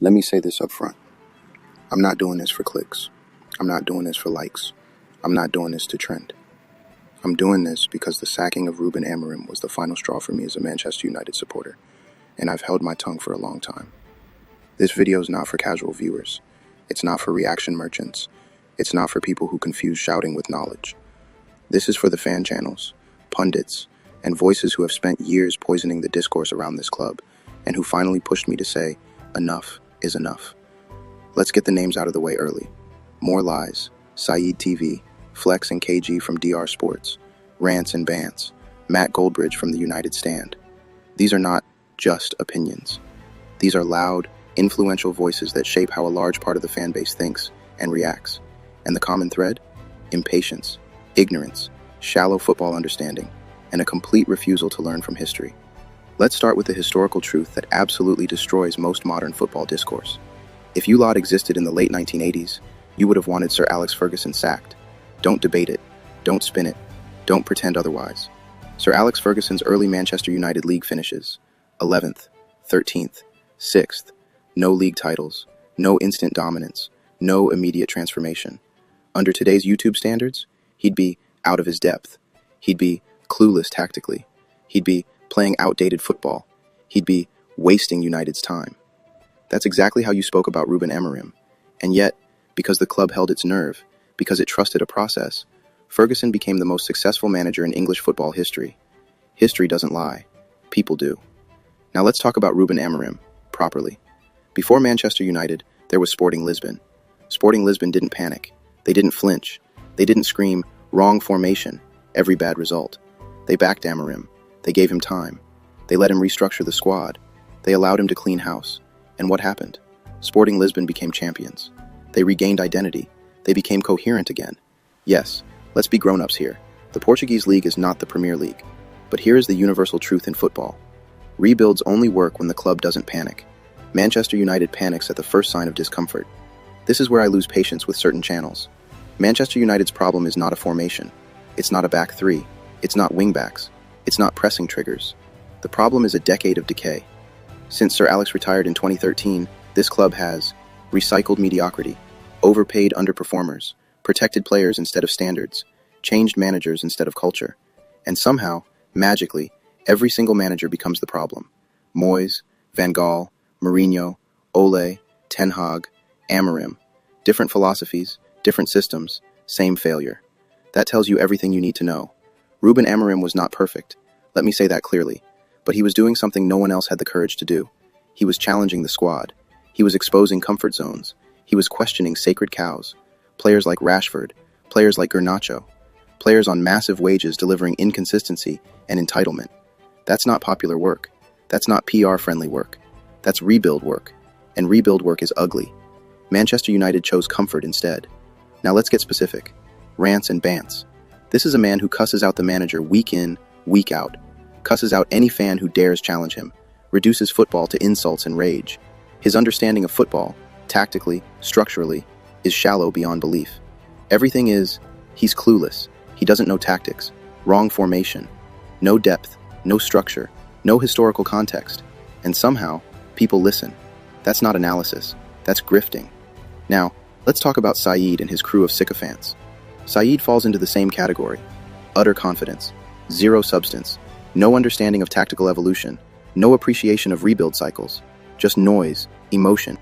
Let me say this up front. I'm not doing this for clicks. I'm not doing this for likes. I'm not doing this to trend. I'm doing this because the sacking of Ruben Amorim was the final straw for me as a Manchester United supporter, and I've held my tongue for a long time. This video is not for casual viewers. It's not for reaction merchants. It's not for people who confuse shouting with knowledge. This is for the fan channels, pundits, and voices who have spent years poisoning the discourse around this club, and who finally pushed me to say, enough is enough. Let's get the names out of the way early. More Lies, Saeed TV, Flex and KG from DR Sports, Rants and Bants, Matt Goldbridge from the United Stand. These are not just opinions. These are loud, influential voices that shape how a large part of the fan base thinks and reacts. And the common thread? Impatience, ignorance, shallow football understanding, and a complete refusal to learn from history. Let's start with the historical truth that absolutely destroys most modern football discourse. If you lot existed in the late 1980s, you would have wanted Sir Alex Ferguson sacked. Don't debate it. Don't spin it. Don't pretend otherwise. Sir Alex Ferguson's early Manchester United league finishes: 11th, 13th, 6th, no league titles, no instant dominance, no immediate transformation. Under today's YouTube standards, he'd be out of his depth. He'd be clueless tactically. He'd be playing outdated football. He'd be wasting United's time. That's exactly how you spoke about Ruben Amorim. And yet, because the club held its nerve, because it trusted a process, Ferguson became the most successful manager in English football history. History doesn't lie. People do. Now let's talk about Ruben Amorim, properly. Before Manchester United, there was Sporting Lisbon. Sporting Lisbon didn't panic. They didn't flinch. They didn't scream, wrong formation, every bad result. They backed Amorim. They gave him time. They let him restructure the squad. They allowed him to clean house. And what happened? Sporting Lisbon became champions. They regained identity. They became coherent again. Yes, let's be grown-ups here. The Portuguese league is not the Premier League. But here is the universal truth in football. Rebuilds only work when the club doesn't panic. Manchester United panics at the first sign of discomfort. This is where I lose patience with certain channels. Manchester United's problem is not a formation. It's not a back three. It's not wingbacks. It's not pressing triggers. The problem is a decade of decay. Since Sir Alex retired in 2013, this club has recycled mediocrity, overpaid underperformers, protected players instead of standards, changed managers instead of culture. And somehow, magically, every single manager becomes the problem. Moyes, Van Gaal, Mourinho, Ole, Ten Hag, Amorim. Different philosophies, different systems, same failure. That tells you everything you need to know. Ruben Amorim was not perfect. Let me say that clearly. But he was doing something no one else had the courage to do. He was challenging the squad. He was exposing comfort zones. He was questioning sacred cows. Players like Rashford, players like Garnacho, players on massive wages delivering inconsistency and entitlement. That's not popular work. That's not PR-friendly work. That's rebuild work. And rebuild work is ugly. Manchester United chose comfort instead. Now let's get specific. Rants and Bants. This is a man who cusses out the manager week in, week out. Cusses out any fan who dares challenge him. Reduces football to insults and rage. His understanding of football, tactically, structurally, is shallow beyond belief. Everything is, he's clueless. He doesn't know tactics. Wrong formation. No depth, no structure, no historical context. And somehow, people listen. That's not analysis. That's grifting. Now, let's talk about Saeed and his crew of sycophants. Saeed falls into the same category. Utter confidence. Zero substance. No understanding of tactical evolution. No appreciation of rebuild cycles. Just noise, emotion,